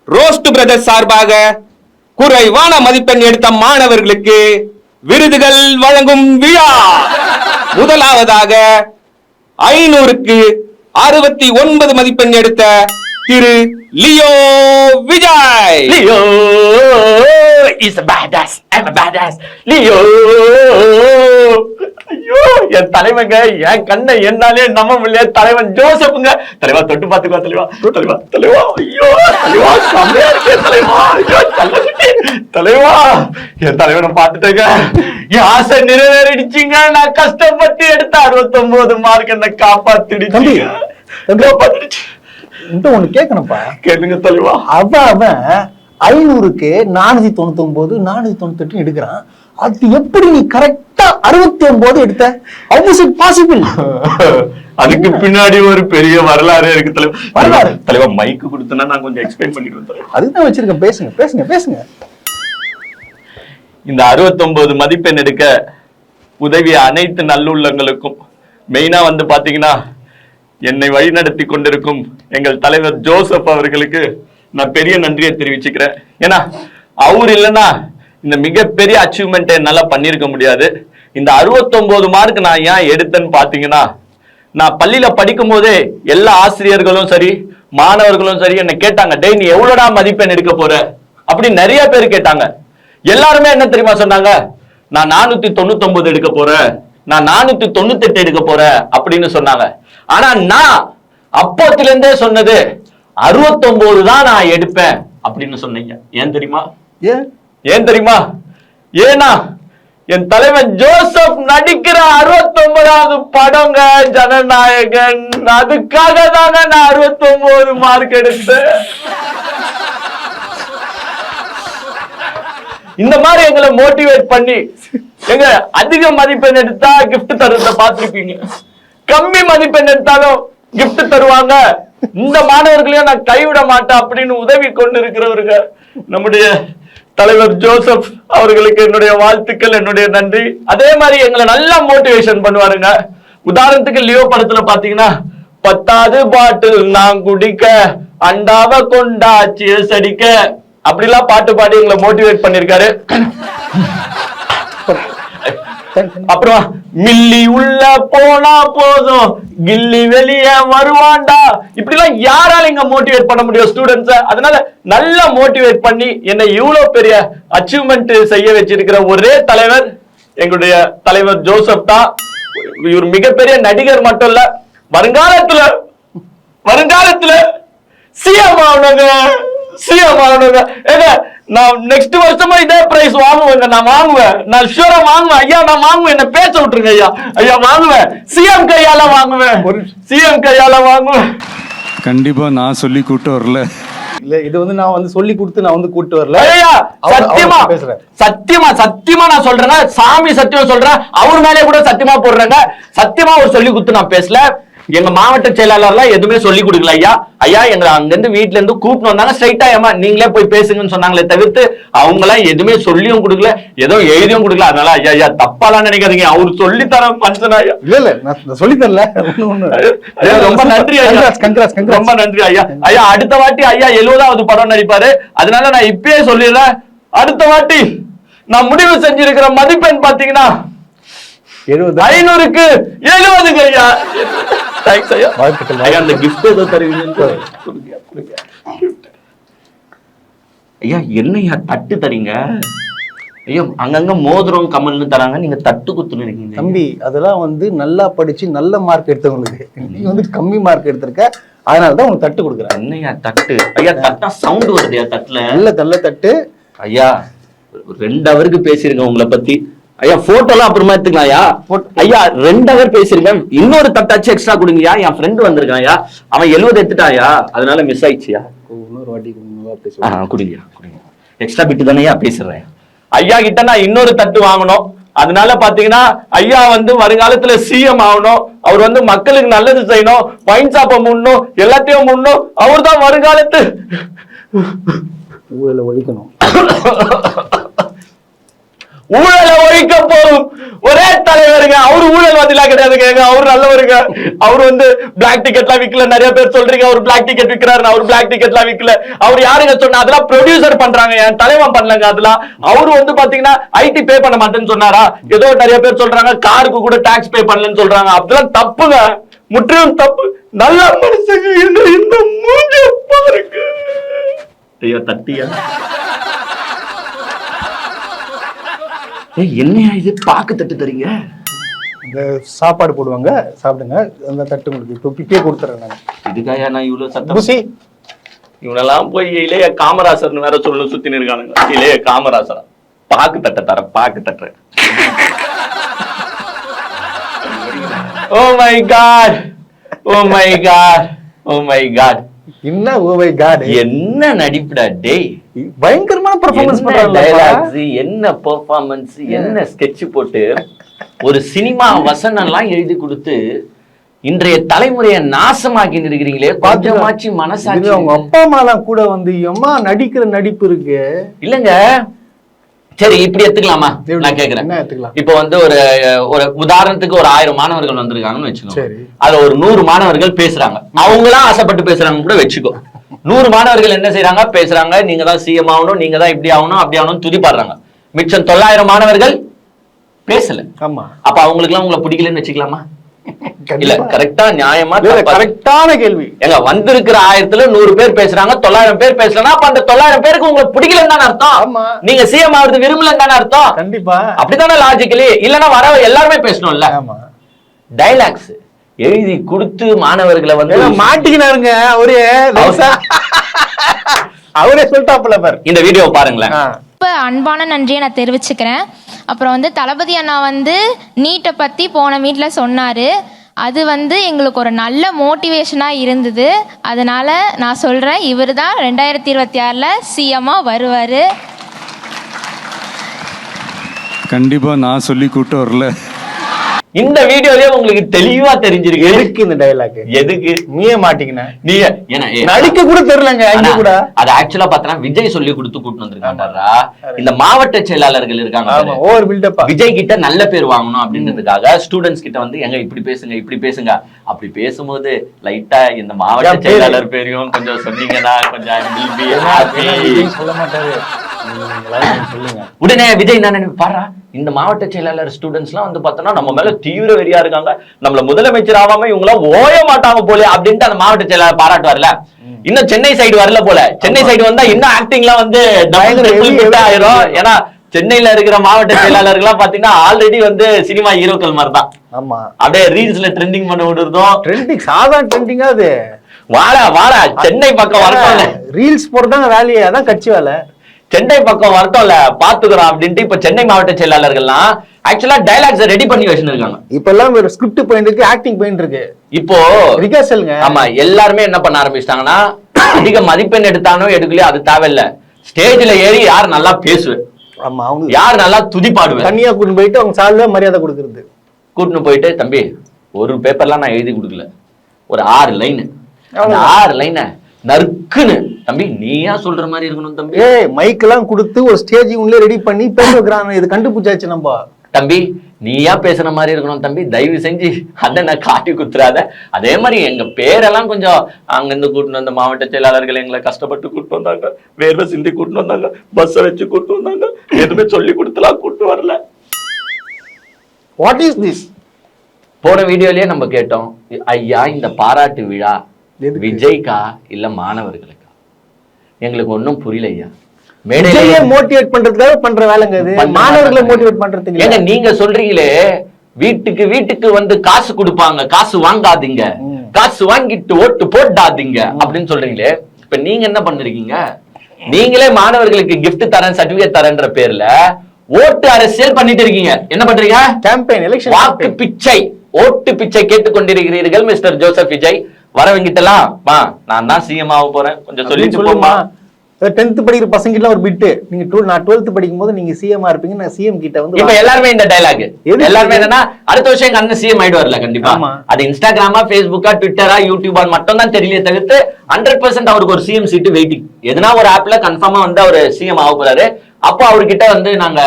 Roast brothers சார்பாக குறைவான மதிப்பெண் எடுத்த மாணவர்களுக்கு விருதுகள் வழங்கும் விழா. முதலாவதாக 500க்கு 69 மதிப்பெண் எடுத்த Thiru Leo Vijay. Leo is a badass. I'm a badass. Leo. ஐயோ, என் தலைவங்க, என் கண்ணை என்னாலே நம்ப முடியல. தலைவன் ஜோசப்ங்க. தலைவா தொட்டு பாத்துக்கோ தலைவா. தலைவா தலைவா. ஐயோ தலைவா, செம்மையா இருக்கே தலைவா. ஐயோ தலைவா, என் தலைவனை பார்த்துட்டேங்க. என் ஆசை நிறைவேறிடுச்சுங்க. நான் கஷ்டப்பட்டு எடுத்த 69 மார்க் என்ன காப்பாத்திடுச்சு. ஒண்ணு கேட்கணும்ப்பா. கேளுங்க தலைவா. அவன் 500க்கு 499 498 எடுக்கிறான். அது எப்படி நீ கரெக்டா 69 எடுத்த? How is it possible? அதுக்கு பின்னாடி ஒரு பெரிய வரலாறு இருக்கு தலைவா. வரலாறு தலைவா, மைக்கு கொடுத்தனா நான் கொஞ்சம் எக்ஸ்பிளைன் பண்ணிடுவேன் தலைவா. அதுதான் வச்சிருக்கேன், பேசுங்க பேசுங்க பேசுங்க. இந்த 69 மதிப்பெண் எடுக்க உதவிய அனைத்து நல்லுள்ளங்களுக்கும், மெயினா வந்து பாத்தீங்கன்னா என்னை வழிநடத்தி கொண்டிருக்கும் எங்கள் தலைவர் ஜோசப் அவர்களுக்கு நான் பெரிய நன்றியை தெரிவிச்சுக்கிறேன். ஏன்னா அவர் இல்லைன்னா இந்த மிகப்பெரிய அச்சீவ்மெண்ட் என்னால பண்ணிருக்க முடியாது. இந்த 69 மார்க் நான் ஏன் எடுத்தேன்னு பாத்தீங்கன்னா, நான் பள்ளியில படிக்கும் போதே எல்லா ஆசிரியர்களும் சரி மாணவர்களும் சரி என்ன கேட்டாங்க, டேய் நீ எவ்வளோடா மதிப்பெண் எடுக்க போற அப்படின்னு நிறைய பேர் கேட்டாங்க. எல்லாருமே என்ன தெரியுமா சொன்னாங்க, நான் 499 எடுக்க போறேன், நான் 498 எடுக்க போறேன் அப்படின்னு சொன்னாங்க. ஆனா நான் அப்போத்துல இருந்தே சொன்னது 69 தான் நான் எடுப்பேன் அப்படின்னு சொன்னீங்க. ஏன் தெரியுமா? ஏன் தெரியுமா? ஏன்னா என் தலைவன் ஜோசப் நடிக்கிற 69வது படங்க ஜனநாயகன். அதுக்காக தாங்க நான் 69 மார்க் எடுத்தேன். இந்த மாதிரி எங்களை மோட்டிவேட் பண்ணி, எங்க அதிக மதிப்பெண் எடுத்தா கிஃப்ட் தருவத பார்த்திருப்பீங்க, கம்மி மதிப்பெண் எடுத்தாலும் கிஃப்ட் தருவாங்க. இந்த மாணவர்களையும் நான் கைவிட மாட்டேன் அப்படின்னு உதவி கொண்டு இருக்கிறவருங்க நம்முடைய தலைவர் ஜோசப் அவர்களுக்கு என்னுடைய வாழ்த்துக்கள், என்னுடைய நன்றி. அதே மாதிரி எங்களை நல்லா மோட்டிவேஷன் பண்ணுவாருங்க. உதாரணத்துக்கு லியோ படத்துல பாத்தீங்கன்னா, 10வது பாட்டில் நான் குடிக்க அண்டாவ கொண்டா சேஸ் அடிக்க அப்படிலாம் பாட்டு பாடி எங்களை மோட்டிவேட் பண்ணிருக்காரு. அப்புறம் மில்லி உள்ள போனா போதும் கில்லி வெளிய வருவாண்டா, இப்படி எல்லாம் யாரால இங்க மோட்டிவேட் பண்ண முடியும் ஸ்டூடெண்ட்ஸ? அதனால நல்லா மோட்டிவேட் பண்ணி என்னை இவ்வளவு பெரிய அச்சீவ்மெண்ட் செய்ய வச்சிருக்கிற ஒரே தலைவர் எங்களுடைய தலைவர் ஜோசப் தான். இவர் மிகப்பெரிய நடிகர் மட்டும் இல்ல, வருங்காலத்துல சிஎம் ஆகணுங்க. சிஎம் ஆகணுங்க. ஏங்க நான் நெக்ஸ்ட் வருஷமா இதே பிரைஸ் வாங்குவேங்க. நான் வாங்குவேன், நான் ஷூரா வாங்குவேன் ஐயா. நான் வாங்குவேன், என்ன பேச விட்டுருங்க ஐயா. ஐயா வாங்குவேன், சிஎம் கையால வாங்குவேன், சிஎம் கையால வாங்குவேன். கண்டிப்பா நான் சொல்லி கூட்டு வரல. இல்ல, இது வந்து நான் வந்து சொல்லி கொடுத்து நான் வந்து கூட்டு வரல. சத்தியமா பேசுறேன், சத்தியமா சத்தியமா நான் சொல்றேங்க, சாமி சத்தியம் சொல்றேன், அவர் மேலே கூட சத்தியமா போடுறேங்க. சத்தியமா ஒரு சொல்லி கொடுத்து நான் பேசல. எங்க மாவட்ட செயலாளர்லாம் எதுவுமே சொல்லி கொடுக்கல ஐயா. ஐயா எங்களை அங்கிருந்து வீட்டுல இருந்து கூப்பிட்டு வந்தாங்க, ஸ்ட்ரைட்டா ஏமா நீங்களே போய் பேசுங்கன்னு சொன்னாங்களே தவிர்த்து அவங்க எல்லாம் எதுவுமே சொல்லியும் கொடுக்கல, ஏதோ எழுதியும் கொடுக்கல. அதனால ஐயா ஐயா தப்பாலாம் நினைக்காதீங்க, அவரு சொல்லி தர பஞ்சனா ஐயா. இல்ல இல்ல நான் சொல்லி தரல. ரொம்ப நன்றி ஐயா, ரொம்ப நன்றி ஐயா. ஐயா அடுத்த வாட்டி ஐயா 70வது படம் நடிப்பாரு. அதனால நான் இப்பயே சொல்லிடுறேன், அடுத்த வாட்டி நான் முடிவு செஞ்சிருக்கிற மதிப்பெண் பாத்தீங்கன்னா 500க்கு 70 ஐயா. தேங்க்ஸ் ஐயா. ஐயா அந்த கிஃப்ட் ஏதோ தருவீங்க ஐயா. என்னையா தட்டு தரீங்க ஐயா? அங்கங்க மோதிரம் கமல்னு தராங்க, நீங்க தட்டு குத்துறீங்க தம்பி. அதெல்லாம் வந்து நல்லா படிச்சு நல்ல மார்க் எடுத்தவங்களுக்கு. நீ வந்து கம்மி மார்க் எடுத்திருக்க, அதனாலதான் உனக்கு தட்டு கொடுக்குறேன். என்னையா தட்டு ஐயா? தட்டா சவுண்ட் வருது தட்டுல. நல்ல தட்டு ஐயா. 2 ஹவருக்கு பேசிருங்க உங்களை பத்தி ஐயா. போட்டோ எல்லாம் அப்புறமா எடுத்துக்கலாம் ஐயா. ஐயா 2 ஹவர் பேசிருக்கேன், இன்னொரு தட்டாச்சு எக்ஸ்ட்ரா கொடுங்கயா. என் ஃப்ரெண்ட் வந்திருக்கான் ஐயா, அவன் 70 எடுத்துட்டாயா, அதனால மிஸ் ஆயிடுச்சியா. இன்னொரு வாட்டி குடிங்க எக்ஸ்ட்ரா பிட்டு தானே பேசுறேன். ஐயா கிட்ட நான் இன்னொரு தட்டு வாங்கணும். அதனால பாத்தீங்கன்னா ஐயா வந்து வருங்காலத்துல சிஎம் ஆகணும், அவர் வந்து மக்களுக்கு நல்லது செய்யணும், வைன் ஷாப்பை முன்னும் எல்லாத்தையும் முன்னும் அவர் தான் வருங்காலத்து ஊழலை ஒழிக்கணும். ஊழலை ஒழிக்க போகும் ஒரே தலைவருங்க. அவரு ஊழல்வாதிலாம் கிடையாதுங்க, அவரு நல்லவருங்க. அவரு வந்து பிளாக் டிக்கெட்லாம் விக்கல. நிறைய பேர் சொல்றீங்க அவர் பிளாக் டிக்கெட் விக்கிறாரு. அவர் பிளாக் டிக்கெட்லாம் விக்கல. அவர் யாருங்க சொன்னா? அதெல்லாம் ப்ரொடியூசர் பண்றாங்க, என் தலைவன் பண்ணலங்க. அதெல்லாம் அவரு வந்து பாத்தீங்கன்னா ஐடி பே பண்ண மாட்டேன்னு சொன்னாரா? ஏதோ நிறைய பேர் சொல்றாங்க காருக்கு கூட டாக்ஸ் பே பண்ணலன்னு சொல்றாங்க. அதெல்லாம் தப்புங்க, முற்றிலும் தப்பு. நல்ல மனுஷங்க இந்த மூஞ்சி பாருங்க. ஐயா தட்டியா என்னையா இது பாக்கு தட்டு தரீங்க? இந்த சாப்பாடு போடுவாங்க, சாப்பிடுங்க. அந்த தட்டு உங்களுக்கு தொப்பிட்டே கொடுத்துறேன் நான். இதுக்காக நான் இவ்வளவு சத்தம்? பூசி இவனெல்லாம் போய் இளைய காமராசர்னு வேற சொல்லு சுத்தி இருக்கானுங்க. இளைய காமராசரா? பாக்கு தட்ட தர, பாக்கு தட்டுற. Oh my God, oh my God, oh my God. என்ன ஓ மை காட், என்ன நடிப்புடா டேய். பயங்கரமான பெர்ஃபார்மன்ஸ் என்ன பண்றாங்க. டயலாக்ஸ், என்ன பெர்ஃபார்மன்ஸ், என்ன ஸ்கெட்ச் போட்டு ஒரு சினிமா வசனம் எல்லாம் எழுதி கொடுத்து இன்றைய தலைமுறையை நாசமாக்கி இருக்கிறீங்களே. கொஞ்சமாச்சு மனசாட்சி. அவங்க அப்பா அம்மா எல்லாம் கூட வந்து அம்மா நடிக்கிற நடிப்பு இருக்கு இல்லங்க. சரி இப்படி எடுத்துக்கலாமா? நான் கேக்குறேன். என்ன எடுத்துக்கலாம்? இப்ப வந்து ஒரு ஒரு உதாரணத்துக்கு ஒரு 1000 மாணவர்கள் வந்திருக்காங்கன்னு வச்சுக்கோ. சரி. அதுல ஒரு 100 மாணவர்கள் பேசுறாங்க. அவங்களாம் ஆசைப்பட்டு பேசுறாங்க கூட வச்சுக்கோ. 100 மாணவர்கள் என்ன செய்யறாங்க? பேசுறாங்க, நீங்க தான் சிஎம் ஆகணும், நீங்க தான் இப்படி ஆகணும், அப்படி ஆகணும் துதிப்பாடுறாங்க. மிச்சம் 900 மாணவர்கள் பேசல. ஆமா. அப்ப அவங்களுக்கு எல்லாம் உங்களை பிடிக்கலன்னு வச்சுக்கலாமா? இல்ல, கரெக்டா நியாயமா? கரெக்டான கேள்வி. எங்க வந்திருக்கிற 1000ல 100 பேர் பேசுறாங்க, 900 பேர் பேசலன்னா அப்ப அந்த 900 பேருக்கு உங்களுக்கு பிடிக்கலன்னு தானே அர்த்தம்? ஆமா. நீங்க சிஎம் ஆகுறது விரும்பலன்னு தானே அர்த்தம்? கண்டிப்பா அப்படித்தானே லாஜிக்கலி. இல்லன்னா வர எல்லாருமே பேசணும்ல. ஆமா. டைலாக்ஸ் எழுதி கொடுத்து மாணவர்களை வந்து மாட்டிக்கினாருங்க அவரே. அவரே சொல்லிட்டாப்புல பாரு. இந்த வீடியோ பாருங்களேன். அன்பான நன்றியை நான் தெரிவிச்சுக்கிறேன். அப்புறம் வந்து தளபதி அண்ணா வந்து நீட்டை பற்றி போன மீட்டில் சொன்னார். அது வந்து எங்களுக்கு ஒரு நல்ல மோட்டிவேஷனாக இருந்தது. அதனால் நான் சொல்கிறேன், இவர் தான் 2026 சிஎம்மாக வருவார். கண்டிப்பா நான் சொல்லி கூட்டு வரல. இந்த வீடியோலயே உங்களுக்கு தெளிவா தெரிஞ்சிருக்கு எதுக்கு இந்த டயலாக், எதுக்கு நீயே மாட்டிக்கின. நீ ஏன்னா நடிக்க கூட தெரியலங்க. அங்க கூட அது ஆக்சுவலா பார்த்தா விஜய் சொல்லி கொடுத்து கூட்டு வந்திருக்காங்கடா. இந்த மாவட்ட செயலாளர்கள் இருக்காங்க, ஓவர் பில்டப். விஜய் கிட்ட நல்ல பேர் வாங்கணும் அப்படின்றதுக்காக ஸ்டூடெண்ட்ஸ் கிட்ட வந்து எங்க இப்படி பேசுங்க இப்படி பேசுங்க. அப்படி பேசும்போது லைட்டா இந்த மாவட்ட செயலாளர் பேரையும் கொஞ்சம் சொன்னீங்கன்னா கொஞ்சம் சொல்ல மாட்டாரு. உடனே விஜய் என்ன பாரா, இந்த மாவட்ட செயலாளர் ஸ்டூடெண்ட்ஸ் எல்லாம் வந்து பார்த்தோம்னா நம்ம மேல தீவிர வெறியா இருக்காங்க, நம்மள முதலமைச்சர் ஆகாம இவங்க எல்லாம் ஓய மாட்டாங்க போல அப்படின்ட்டு அந்த மாவட்ட செயலாளர் பாராட்டுவார்ல. இன்னும் சென்னை சைடு வரல போல. சென்னை சைடு வந்தா இன்னும் ஆக்டிங் எல்லாம் வந்து ஆயிரும். ஏன்னா சென்னையில இருக்கிற மாவட்ட செயலாளர்கள் எல்லாம் பாத்தீங்கன்னா ஆல்ரெடி வந்து சினிமா ஹீரோக்கள் மாதிரிதான். ஆமா, அப்படியே ரீல்ஸ்ல ட்ரெண்டிங் பண்ண விடுறதும். ட்ரெண்டிங் சாதாரண ட்ரெண்டிங்கா அது. வாடா வாடா சென்னை பக்கம் வரட்டும், ரீல்ஸ் போடுறதாங்க வேலையே, அதான் கட்சி வேலை. சென்னை பக்கம் வரட்டும்ல பாத்துக்கிறோம் அப்படின்ட்டு இப்ப சென்னை மாவட்ட செயலாளர்கள்லாம் ஆக்சுவலா டைலாக்ஸ் ரெடி பண்ணி வச்சிருக்காங்க. இப்ப எல்லாம் ஒரு ஸ்கிரிப்ட் பாயிண்ட் இருக்கு, ஆக்டிங் பாயிண்ட் இருக்கு. இப்போ ரிகர்சல்ங்க. ஆமா, எல்லாருமே என்ன பண்ண ஆரம்பிச்சிட்டாங்கன்னா அதிக மதிப்பெண் எடுத்தானோ எடுக்கலையோ அது தேவையில்ல, ஸ்டேஜ்ல ஏறி யார் நல்லா பேசுவேன், ஆமா, அவங்க யார் நல்லா துதிப்பாடுவேன், தனியா கூட்டிட்டு போயிட்டு அவங்க சால்வே மரியாதை கொடுக்கறது. கூட்டின்னு போயிட்டு தம்பி ஒரு பேப்பர்லாம் நான் எழுதி கொடுக்கல, ஒரு 6 லைன், 6 லைன நறுக்குன்னு தம்பி நீயா சொல்ற மாதிரி இருக்கணும் தம்பி. மைக் எல்லாம் கொடுத்து ஒரு ஸ்டேஜ் உள்ளே ரெடி பண்ணி பேச வைக்கிறாங்க. இது கண்டுபிடிச்சாச்சு நம்ம. தம்பி நீயா பேசுற மாதிரி இருக்கணும் தம்பி, தயவு செஞ்சு அதை நான் காட்டி குத்துறாத. அதே மாதிரி எங்க பேரெல்லாம் கொஞ்சம் அங்கிருந்து கூட்டிட்டு வந்த மாவட்ட செயலாளர்கள் எங்களை கஷ்டப்பட்டு கூட்டு வந்தாங்க, வேர்வை சிந்தி கூட்டு வந்தாங்க, பஸ்ஸை வச்சு கூட்டு வந்தாங்க, எதுவுமே சொல்லி கொடுத்துலாம் கூட்டு வரல. What is this? போன வீடியோலயே நம்ம கேட்டோம், ஐயா இந்த பாராட்டு விழா விஜய்க்கா இல்ல மாணவர்களுக்கா? எங்களுக்கு ஒன்னும் புரியல ஐயா. விஜயை மோட்டிவேட் பண்றதுக்காக பண்ற வேலைங்க இது, மாணவர்களை மோட்டிவேட் பண்றதுக்கு. ஏங்க நீங்க சொல்றீங்களே வீட்டுக்கு வீட்டுக்கு வந்து காசு கொடுப்பாங்க, காசு வாங்காதீங்க, காசு வாங்கிட்டு ஓட்டு போடாதீங்க அப்படின்னு சொல்றீங்களே, இப்ப நீங்க என்ன பண்ணிருக்கீங்க? நீங்களே மாணவர்களுக்கு கிஃப்ட் தரேன் சர்டிபிகேட் தரேன்ற பேர்ல ஓட்டு அரசியல் பண்ணிட்டு இருக்கீங்க. என்ன பண்றீங்க? கேம்பெயின், எலெக்ஷன், வாக்கு பிச்சை, ஓட்டு பிச்சை கேட்டுக்கொண்டிருக்கிறீர்கள் மிஸ்டர் ஜோசப் விஜய். வரவங்கிட்டலாம் வா நான் தான் சிஎம் ஆக போறேன் கொஞ்சம் சொல்லிட்டு போமா. 10th படிக்கிற பசங்க கிட்ட ஒரு பிட், நீங்க நான் 12th படிக்கும் போது நீங்க சிஎம் இருப்பீங்க, நான் சிஎம் கிட்ட வந்து இப்ப எல்லாருமே இந்த டயலாக், எல்லாருமே என்னன்னா அடுத்த வருஷம் எங்க அண்ணன் சிஎம் ஆயிடுவார்ல கண்டிப்பா. அது இன்ஸ்டாகிராமா பேஸ்புக்கா ட்விட்டரா யூடியூபா மட்டும் தான் தெரியல தவிர்த்து 100% அவருக்கு ஒரு சிஎம் சீட்டு வெயிட்டிங். எதுனா ஒரு ஆப்ல கன்ஃபார்மா வந்து அவர் சிஎம் ஆக போறாரு. அப்போ அவர்கிட்ட வந்து நாங்க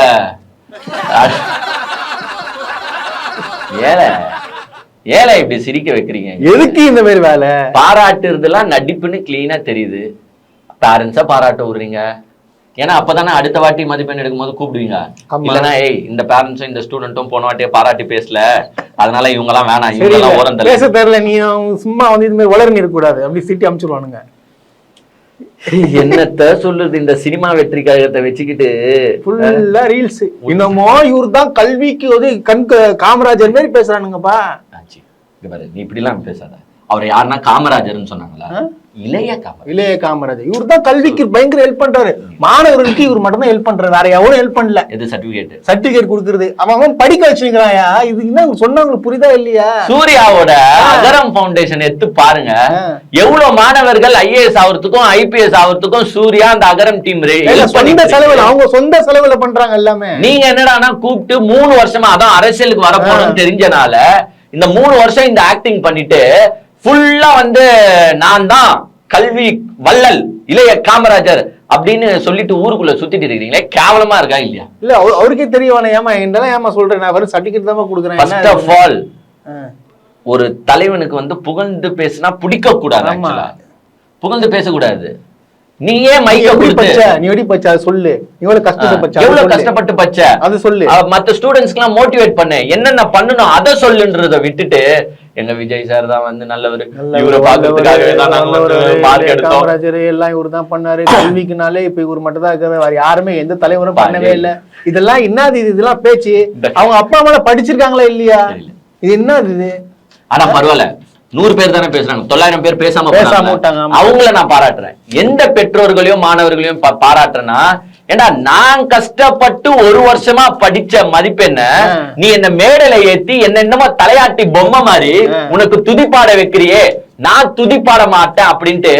ஏழை ஏழை இப்படி சிரிக்க வைக்கிறீங்க. எதுக்கு இந்த மாதிரி வேலை? பாராட்டுறதுலாம் நடிப்புன்னு கிளீனா தெரியுது. பேரண்ட்ஸா பாராட்ட விடுறீங்க. ஏன்னா அப்பதானே அடுத்த வாட்டி மதிப்பெண் எடுக்கும் போது கூப்பிடுவீங்க. இல்லன்னா ஏய் இந்த பேரண்ட்ஸும் இந்த ஸ்டூடெண்ட்டும் போன வாட்டியே பாராட்டி பேசல, அதனால இவங்க எல்லாம் வேணாம், இவங்க எல்லாம் ஓரம் தள்ளு. பேச தெரியல, நீ சும்மா வந்து இது மாதிரி வளர்ந்து இருக்கக்கூடாது அப்படி சிட்டி அனுப்பிச்சிருவானுங்க. என்னத்த சொல்லுது இந்த சினிமா வெற்றி கழகத்தை வச்சுக்கிட்டு ஃபுல்லா ரீல்ஸ். இன்னமோ இவரு தான் கல்விக்கு வந்து காமராஜர் மாதிரி பேசுறானுங்கப்பா. நீ இப்படி எல்லாம் பேசாத. அவர் யாருன்னா காமராஜர்னு சொன்னாங்களா? இளைய காமராஜர். இவர் தான் கல்விக்கு பயங்கர ஹெல்ப் பண்றாரு. மாணவர்களுக்கு இவர் மட்டும் தான் ஹெல்ப் பண்றாரு, வேற எவரும் ஹெல்ப் பண்ணல. இது சர்டிபிகேட் கொடுக்கறது. அவன் படிக்க வச்சுக்கிறாயா? இது என்ன சொன்னவங்களுக்கு புரியுதா இல்லையா? சூர்யாவோட அகரம் ஃபவுண்டேஷன் எடுத்து பாருங்க. எவ்வளவு மாணவர்கள் ஐஏஎஸ் ஆகிறதுக்கும் ஐபிஎஸ் ஆகிறதுக்கும் சூர்யா அந்த அகரம் டீம் சொந்த செலவுல, அவங்க சொந்த செலவுல பண்றாங்க எல்லாமே. நீங்க என்னடானா கூப்பிட்டு 3 வருஷமா அதான் அரசியலுக்கு வரப்போறோம்னு தெரிஞ்சனால இந்த 3 வருஷம் இந்த ஆக்டிங் பண்ணிட்டு ஃபுல்லா வந்து நான் தான் கல்வி வள்ளல் இளைய காமராஜர் அப்படின்னு சொல்லிட்டு ஊருக்குள்ள சுத்திட்டு இருக்கீங்களே, கேவலமா இருக்கா இல்லையா? இல்ல அவருக்கே தெரியும். ஏமா என்னெல்லாம் ஏமா சொல்றேன், நான் வெறும் சர்டிபிகேட் தான் கொடுக்குறேன். ஃபர்ஸ்ட் ஆஃப் ஆல் ஒரு தலைவனுக்கு வந்து புகழ்ந்து பேசினா பிடிக்க கூடாது. ஆக்சுவலா புகழ்ந்து பேசக்கூடாது. நீயே மைக்க கொடுத்து நீ எப்படி பச்ச அதை சொல்லு. எவ்வளவு கஷ்டப்பட்டு பச்ச அது சொல்லு. மத்த ஸ்டூடெண்ட்ஸ்க்கு எல்லாம் மோட்டிவேட் பண்ணு, என்னென்ன பண்ணணும் அதை சொல்லுன்றத விட்டுட்டு எங்க விஜய் சார் தான் வந்து நல்லவர், இவரை பாக்குறதுக்காகவே தான் நாங்க வந்து மார்க் எடுத்தோம், காமராஜர் எல்லாம் இவரு தான் பண்ணாரு, கல்விக்குனாலே இப்ப இவரு மட்டும் தான் இருக்காரு, வேற யாருமே எந்த தலைவரும் பண்ணவே இல்ல. இதெல்லாம் என்னது? இதெல்லாம் பேச்சு. அவங்க அப்பா அம்மா படிச்சிருக்காங்களா இல்லையா? இது என்னது இது? ஆனா பரவாயில்ல, 100 பேர் தானே பேசுறாங்க, 900 பேர் பேசாம விட்டாங்க. அவங்கள நான் பாராட்டுறேன். எந்த பெற்றோர்களையும் மாணவர்களையும் பாராட்டுறேன்னா, ஏண்டா நான் கஷ்டப்பட்டு 1 வருஷமா படிச்ச மதிப்பெண்ண நீ என்ன மேடையில ஏத்தி என்ன என்னமோ தலையாட்டி பொம்மை மாதிரி உனக்கு துதிப்பாட வைக்கிறியே, நான் துதிப்பாட மாட்டேன் அப்படின்ட்டு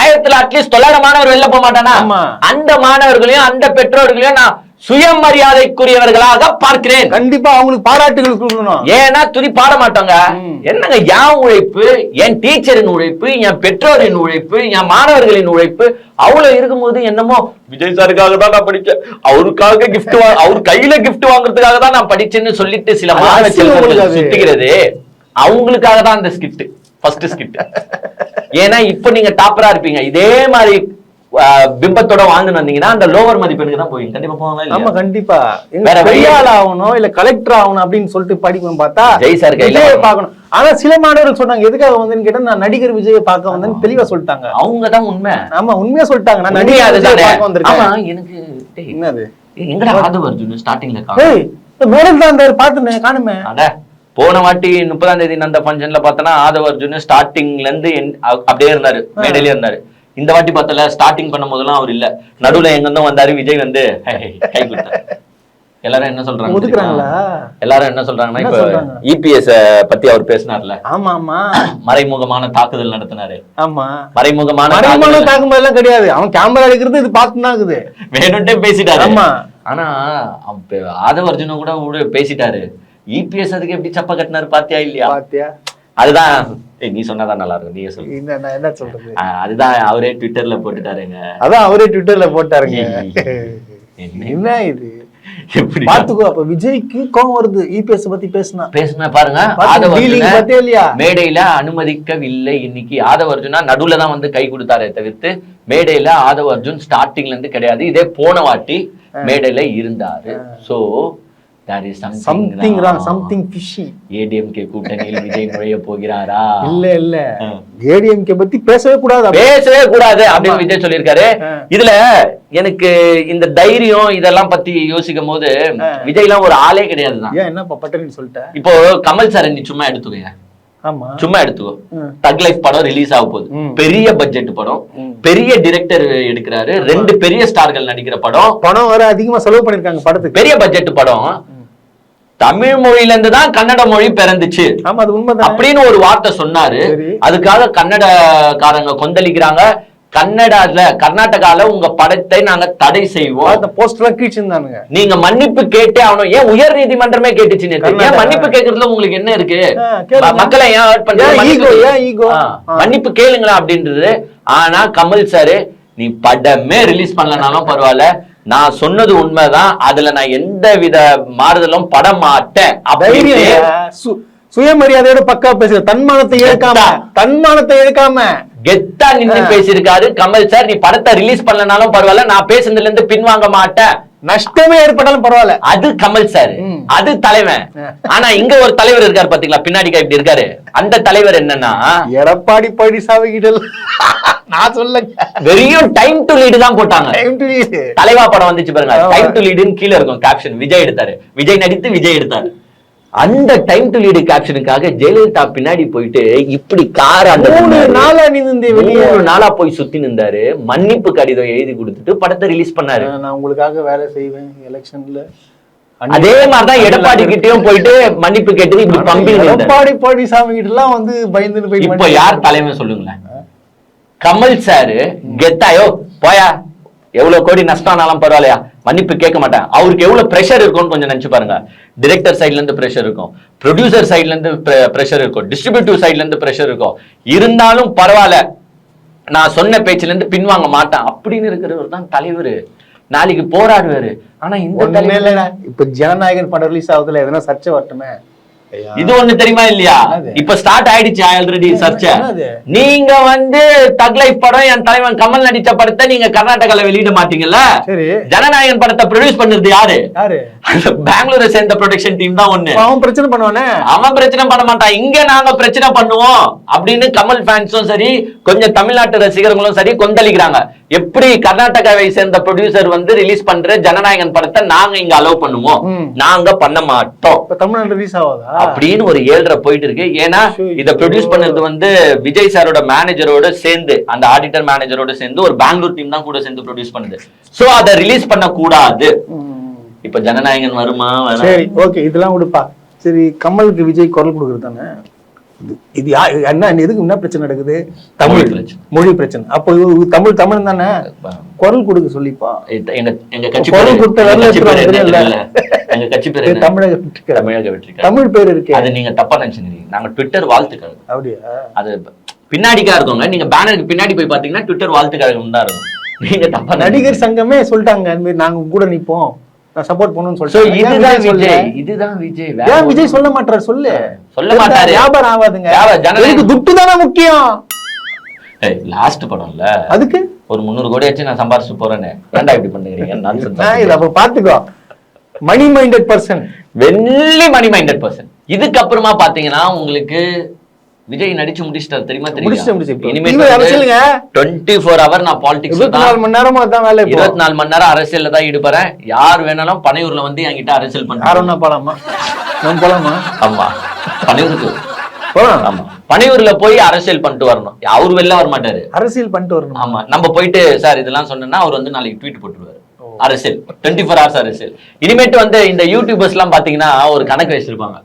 1000ல அட்லீஸ்ட் 900 மாணவர் வெளில போக மாட்டானா? அந்த மாணவர்களையும் அந்த பெற்றோர்களையும் நான் சுயமரியாதைக்குரியவர்களாக பார்க்கிறேன். கண்டிப்பா அவங்களுக்கு பாராட்டுகள் கொடுக்கணும். ஏன்னா துதி பாட மாட்டாங்க. என்னங்க என் உழைப்பு, என் டீச்சரின் உழைப்பு, என் பெற்றோரின் உழைப்பு, என் மாணவர்களின் உழைப்பு அவ்வளவு இருக்கும்போது என்னமோ விஜய் சாருக்காக தான் நான் படிச்சேன், அவருக்காக கிஃப்ட் அவர் கையில கிஃப்ட் வாங்குறதுக்காக தான் நான் படிச்சேன்னு சொல்லிட்டு சில மாணவ செல்வங்கள் சுத்திக்கிறது அவங்களுக்காக தான் அந்த ஸ்கிட், ஃபர்ஸ்ட் ஸ்கிட். ஏன்னா இப்ப நீங்க டாப்பரா இருப்பீங்க, இதே மாதிரி பிம்பத்தோட வாழ்ந்து வந்தீங்கன்னா அந்த லோவர் மதிப்பெண்ணுக்கு தான் போய் கண்டிப்பா போவாங்க. ஆமா கண்டிப்பா. வேற வெள்ளாள ஆகணும் இல்ல கலெக்டர் ஆகணும் அப்படின்னு சொல்லிட்டு படிக்கணும் பார்த்தா ஜெய் சார் கையில பார்க்கணும். ஆனா சில மாணவர்கள் சொன்னாங்க எதுக்காக வந்தேன்னு கேட்டா நான் நடிகர் விஜயை பார்க்க வந்தேன்னு தெளிவா சொல்லிட்டாங்க. அவங்கதான் உண்மை. ஆமா உண்மையா சொல்லிட்டாங்க, நான் நடிகர் விஜயை பார்க்க வந்திருக்கேன். எனக்கு என்னது எங்கடா ஆதவ அர்ஜுன் ஸ்டார்டிங்ல மேடம் தான் இருந்தாரு, பாத்துனே காணுமே. அட போன வாட்டி 30ஆம் தேதி நடந்த ஃபங்க்ஷன்ல பார்த்தனா ஆதவ அர்ஜுன் ஸ்டார்டிங்ல இருந்து அப்படியே இருந்தாரு, மேடையிலே இருந்தாரு. இந்த வாட்டி பார்த்தல ஸ்டார்டிங் பண்ணும் போதெல்லாம் அவர் இல்ல, நடுவுல எங்க இருந்தும் வந்தாரு, விஜய் வந்து கை கொடுத்தாரு. எல்லாரும் என்ன சொல்றாங்க, எல்லாரும் என்ன சொல்றாங்கன்னா இப்ப இபிஎஸ் பத்தி அவர் பேசினார்ல, ஆமா ஆமா மறைமுகமான தாக்குதல் நடத்தினாரு. ஆமா மறைமுகமான தாக்குதல் எல்லாம் கிடையாது, அவன் கேமரா எடுக்கிறது இது பார்த்துதான் இருக்குது, வேணும்ட்டே பேசிட்டாரு. ஆமா ஆனா ஆதவ அர்ஜுன கூட பேசிட்டாரு. இபிஎஸ் அதுக்கு எப்படி சப்ப கட்டினாரு பாத்தியா இல்லையா? பாத்தியா? அதுதான் நீ சொன்னாதான் நல்லா இருக்கும், நீங்க சொல்லு. என்ன சொல்றது? அதுதான் அவரே ட்விட்டர்ல போட்டுட்டாருங்க. அதான் அவரே ட்விட்டர்ல போட்டாருங்க. என்ன இது எப்படி பாத்துக்கோ. அப்ப விஜய்க்கு கோவம் வருது இபிஎஸ் பத்தி பேசினா பாருங்க. இல்லையா மேடையில அனுமதிக்கவில்லை. இன்னைக்கு ஆதவ அர்ஜுனா நடுவுல தான் வந்து கை கொடுத்தாரே தவிர்த்து மேடையில ஆதவ அர்ஜுன் ஸ்டார்டிங்ல இருந்து கிடையாது. இதே போன வாட்டி மேடையில இருந்தாரு. So there is something wrong, something fishy. ADMK கூட்டணியில் விஜய் நுழைய போகிறாரா? இல்ல ஏடிஎம்கே பத்தி பேசவே கூடாது அப்படின்னு விஜய் சொல்லியிருக்காரு. இதுல எனக்கு இந்த தைரியம் இதெல்லாம் பத்தி யோசிக்கும் போது விஜய் எல்லாம் ஒரு ஆளே கிடையாதுதான். என்ன பட்டன்னு சொல்லிட்டேன். இப்போ கமல் சார் நீ சும்மா எடுத்துக்கோங்க, சும்மா எடுத்துக்கோ. தக் லைஃப் படம் ரிலீஸ் ஆக போகுது, பெரிய பட்ஜெட் படம், பெரிய டைரக்டர் எடுக்கிறாரு, 2 பெரிய ஸ்டார்கள் நடிக்கிற படம் வர அதிகமா செலவு பண்ணிருக்காங்க படத்துக்கு. பெரிய பட்ஜெட் படம். தமிழ் மொழியில இருந்து தான் கன்னட மொழி பிறந்துச்சு அப்படின்னு ஒரு வார்த்தை சொன்னாரு. அதுக்காக கன்னடக்காரங்க கொந்தளிக்கிறாங்க. கர்நாடகால உங்க படத்தை நாங்க தடை செய்வோம். நீங்க மன்னிப்பு கேட்டே ஆகணும். ஏன் உயர் நீதிமன்றமே கேட்டுச்சு? ஏன் மன்னிப்பு கேட்கறதுல உங்களுக்கு என்ன இருக்கு? மக்களை ஏன் ஹர்ட் பண்றீங்க? மன்னிப்பு கேளுங்களா அப்படின்றது. ஆனா கமல் சாரு நீ படமே ரிலீஸ் பண்ணலனாலும் பரவாயில்ல, நான் சொன்னது உண்மைதான், அதுல நான் எந்த வித மாறுதலும் பட மாட்டேன் அப்படின்னு சுயமரியாதையோட பக்கா பேசுற, தன்மானத்தை இழக்காம கெத்தா நின்று பேசியிருக்காரு கமல் சார். நீ படத்தை ரிலீஸ் பண்ணலனாலும் பரவாயில்ல, நான் பேசுனதுல இருந்து பின்வாங்க மாட்டேன், நஷ்டமே ஏற்பட்டாலும் பரவாயில்ல. அது கமல் சார், அது தலைவன். ஆனா இங்க ஒரு தலைவர் இருக்காரு பாத்தீங்களா, பின்னாடி இப்படி இருக்காரு. அந்த தலைவர் என்னன்னா எடப்பாடி பழனிசாமி கிட்ட நான் சொல்லுங்க, வெறும் டைம் டு லீடு தான் போட்டாங்க. தலைவா படம் வந்துச்சு பாருங்க, டைம் டு லீடுன்னு கீழே இருக்கும் கேப்ஷன். விஜய் எடுத்தாரு, விஜய் நடித்து விஜய் எடுத்தாரு. அந்த டைம் டு லீடு கேப்ஷனுக்காக ஜெயலலிதா பின்னாடி போயிட்டு இப்படி கார் அந்த 3 நாளா போய் சுத்தி நின்றாரு. மன்னிப்பு கடிதம் எழுதி கொடுத்துட்டு படத்தை ரிலீஸ் பண்ணாரு. நான் உங்களுக்காக வேலை செய்வேன் எலெக்ஷன்ல. அதே மாதிரிதான் எடப்பாடி கிட்டயும் போயிட்டு மன்னிப்பு கேட்டு இப்படி பம்பி. எடப்பாடி பழனிசாமி கிட்ட எல்லாம் வந்து பயந்து போய் இப்ப யார் தலைமை சொல்லுங்களேன்? கமல் சாரு கெத்தாயோ போயா, எவ்வளவு கோடி நஷ்டம்னாலும் பரவாயில்லையா, மன்னிப்பு கேட்க மாட்டேன். அவருக்கு எவ்வளவு பிரஷர் இருக்கும்னு கொஞ்சம் நினைச்சு பாருங்க. டிரெக்டர் சைட்ல இருந்து பிரஷர் இருக்கும், ப்ரொடியூசர் சைட்ல இருந்து பிரஷர் இருக்கும், டிஸ்ட்ரிபியூட்டிவ் சைட்ல இருந்து பிரஷர் இருக்கும். இருந்தாலும் பரவாயில்ல, நான் சொன்ன பேச்சுல இருந்து பின்வாங்க மாட்டேன் அப்படின்னு இருக்கிறவர் தான் தலைவர். நாளைக்கு போராடுவாரு. ஆனா இந்த இப்ப ஜனநாயகன் படம் ரிலீஸ் ஆகுதுல, எதனா சர்ச்சை வரட்டுமே. இது ஒண்ணு தெரியுமா இல்லையா? இப்ப ஸ்டார்ட் ஆயிடுச்சு ஆல்ரெடி சர்ச்சை. நீங்க வந்து தக் லைஃப் படம் என் தலைவன் கமல் நடிச்ச படத்தை நீங்க கர்நாடகால வெளியிட மாட்டீங்கல்ல. ஜனநாயகன் படத்தை ப்ரொடியூஸ் பண்ணது யாரு? பெங்களூரை சேர்ந்த ப்ரொடக்ஷன் டீம் தான். ஒண்ணு அவன் பிரச்சனை பண்ணுவானே, அவன் பிரச்சனை பண்ண மாட்டான். இங்க நாங்க பிரச்சனை பண்ணுவோம் அப்படின்னு கமல் ஃபேன்ஸும் சரி, கொஞ்சம் தமிழ்நாட்டு ரசிகர்களும் சரி கொந்தளிக்கிறாங்க. எப்படி கர்நாடகாவை சேர்ந்த ப்ரொடியூசர் வந்து ரிலீஸ் பண்ற ஜனநாயகன் படத்தை நாங்க இங்க அலோவ் பண்ணுவோம், நாங்க பண்ண மாட்டோம். தமிழ்நாடு ரிலீஸ் ஆகாதா அப்படின்னு ஒரு 7.5 போயிட்டு இருக்கு. ஏன்னா இத ப்ரொடியூஸ் பண்ணது வந்து விஜய் சாரோட மேனேஜரோட சேர்ந்து, அந்த ஆடிட்டர் மேனேஜரோட சேர்ந்து ஒரு பெங்களூர் டீம் தான் கூட சேர்ந்து ப்ரொடியூஸ் பண்ணுது. சோ அதை ரிலீஸ் பண்ண கூடாது. இப்ப ஜனநாயகன் வருமா? சரி, ஓகே, இதெல்லாம் கொடுப்பா. சரி, கமலுக்கு விஜய் குரல் கொடுக்குறது தானே இது. என்ன எதுக்கு என்ன பிரச்சனை நடக்குது? தமிழ் பிரச்சனை, மொழி பிரச்சனை. அப்போ தமிழ் தானே குரல் கொடுக்க சொல்லிப்பா. எங்க கட்சி குரல் கொடுத்த எங்க கட்சி பேர் தமிழக வெற்றி. தமிழ் பேர் இருக்கு, அது நீங்க தப்பா நினைச்சுக்கிறீங்க. நாங்க ட்விட்டர் வாழ்த்துக்கள். அப்படியா? அது பின்னாடிக்கா இருக்கோங்க. நீங்க பேனருக்கு பின்னாடி போய் பாத்தீங்கன்னா ட்விட்டர் வாழ்த்துக்கள் தான் இருக்கும். நீங்க தப்பா, நடிகர் சங்கமே சொல்லிட்டாங்க நாங்க கூட நிப்போம், நான் சப்போர்ட் பண்ணணும்னு சொல்லிட்டு. இதுதான் விஜய். ஏன் விஜய் சொல்ல மாட்டாரு? சொல்ல மாட்டாரு. வியாபாரம் ஆகாதுங்க, ஜனநாயகம் துட்டு தானே முக்கியம். லாஸ்ட் படம்ல அதுக்கு ஒரு 300 கோடி ஆச்சு நான் சம்பாரிச்சு போறேன்னு ஏன்டா இப்படி பண்ணுறீங்க? அப்ப பாத்துக்கோ, மணி மைண்டட் பர்சன், வெள்ளி மணி மைண்டட் பர்சன். இதுக்கப்புறமா பாத்தீங்கன்னா உங்களுக்கு விஜய் நடிச்சு முடிச்சிட்டாரு தெரியுமா? இனிமே 24 hour நான் பாலிடிக்ஸ் 24 மணி நேரமா தான் வேலை. 24 மணி நேரம் அரசியல்ல தான் ஈடுபடுறேன். யார் வேணாலும் பனையூர்ல வந்து என்கிட்ட அரசியல் பண்ண போலாமா? ஆமா, பனையூருக்கு போலாம். ஆமா, பனையூர்ல போய் அரசியல் பண்ணிட்டு வரணும். அவரு வெளில வர மாட்டாரு, அரசியல் பண்ணிட்டு வரணும். ஆமா, நம்ம போயிட்டு சார் இதெல்லாம் சொன்னா அவர் வந்து நாளைக்கு ட்வீட் போட்டுருவாரு. அரசியல் 24 hours அரசியல். இனிமேட்டு வந்து இந்த யூடியூபர்ஸ் எல்லாம் பாத்தீங்கன்னா ஒரு கணக்கு வச்சிருப்பாங்க,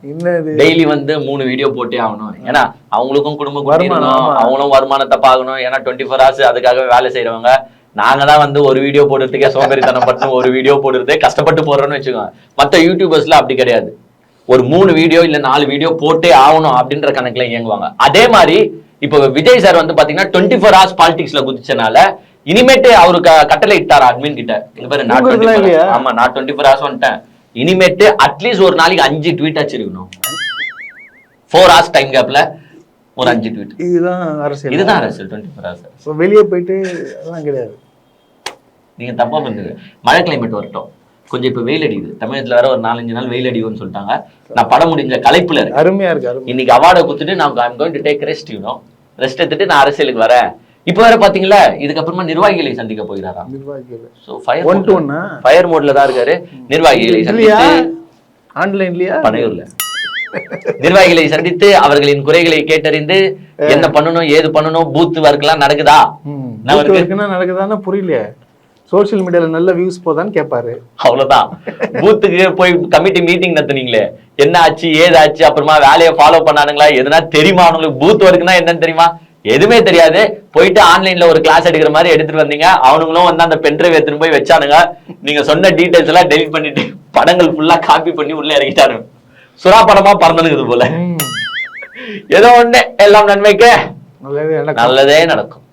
டெய்லி வந்து 3 வீடியோ போட்டே ஆகணும். ஏன்னா அவங்களுக்கும் குடும்ப குட்டிக்கணும், அவங்களும் வருமானத்தை பார்க்கணும். ஏன்னா 24 hours அதுக்காகவே வேலை செய்யறவங்க. நாங்க தான் வந்து ஒரு வீடியோ போடுறதுக்கே சோம்பேறித்தனம் பட்டு ஒரு வீடியோ போடுறதே கஷ்டப்பட்டு போடுறோம்னு வச்சுக்கோங்க. மத்த யூடியூபர்ஸ்ல அப்படி கிடையாது. ஒரு 3 வீடியோ இல்ல 4 வீடியோ போட்டே ஆகணும் அப்படின்ற கணக்குல இயங்குவாங்க. அதே மாதிரி இப்போ விஜய் சார் வந்து பாத்தீங்கன்னா 24 hours பாலிடிக்ஸ்ல குதிச்சனால இனிமேட்டு அவருக்கு கட்டளை இட்டாரு அட்மின் கிட்ட, நான் 24 hours வந்துட்டேன், இனிமேட்டு அட்லீஸ்ட் ஒரு நாளைக்கு 5 ட்வீட் வச்சிருக்கணும். 4 hours டைம் கேப்ல ஒரு 5 ட்வீட். இதுதான் அரசியல். 24 hours. வெளியே போயிட்டு அதெல்லாம் கிடையாது. நீங்க தப்பா பண்ணுங்க. மழை கிளைமேட் வரட்டும், கொஞ்சம் இப்ப வெயில் அடிக்குது. தமிழகத்துல வேற ஒரு 4-5 நாள் வெயில் அடிக்கும்னு சொல்லிட்டாங்க. நான் படம் முடிஞ்ச கலைப்புல இருக்கு, அருமையா இருக்கு. இன்னைக்கு அவார்டை கொடுத்துட்டு நான் I'm going to take rest, rest எடுத்துட்டு நான் அரசியலுக்கு வரேன். இப்ப வேற பாத்தீங்களா, இதுக்கப்புறமா நிர்வாகிகளை சந்திக்க போகிறாராம். ஃபயர் மோட்ல தான் இருக்காரு. நிர்வாகிகளை சந்தித்து ஆன்லைன்லயா பனையூர்ல நிர்வாகிகளை சந்தித்து அவர்களின் குறைகளை கேட்டறிந்து என்ன பண்ணணும் ஏது பண்ணணும், பூத் ஒர்க் எல்லாம் நடக்குதா நடக்குதான்னு புரியலையே. சோசியல் மீடியால நல்ல வியூஸ் போதான்னு கேட்பாரு, அவ்வளவுதான். பூத்துக்கு போய் கமிட்டி மீட்டிங் நடத்துனீங்களே, என்ன ஆச்சு ஏதாச்சு, அப்புறமா வேலையை ஃபாலோ பண்ணானுங்களா, எதுனா தெரியுமா அவங்களுக்கு? பூத் ஒர்க்னா என்னன்னு தெரியுமா? எதுவுமே தெரியாது. போயிட்டு ஆன்லைன்ல ஒரு கிளாஸ் எடுக்கிற மாதிரி எடுத்துட்டு வந்தீங்க. அவனுங்களும் வந்து அந்த பென்ட்ரைவ் எடுத்துட்டு போய் வச்சானுங்க. நீங்க சொன்ன டீடைல்ஸ் எல்லாம் டெலிட் பண்ணிட்டு படங்கள் ஃபுல்லா காப்பி பண்ணி உள்ள இறங்கிட்டாரு. சுறா படமா பறந்துனுக்குது போல. ஏதோ ஒண்ணு, எல்லாம் நன்மைக்கு நல்லதே நடக்கும்.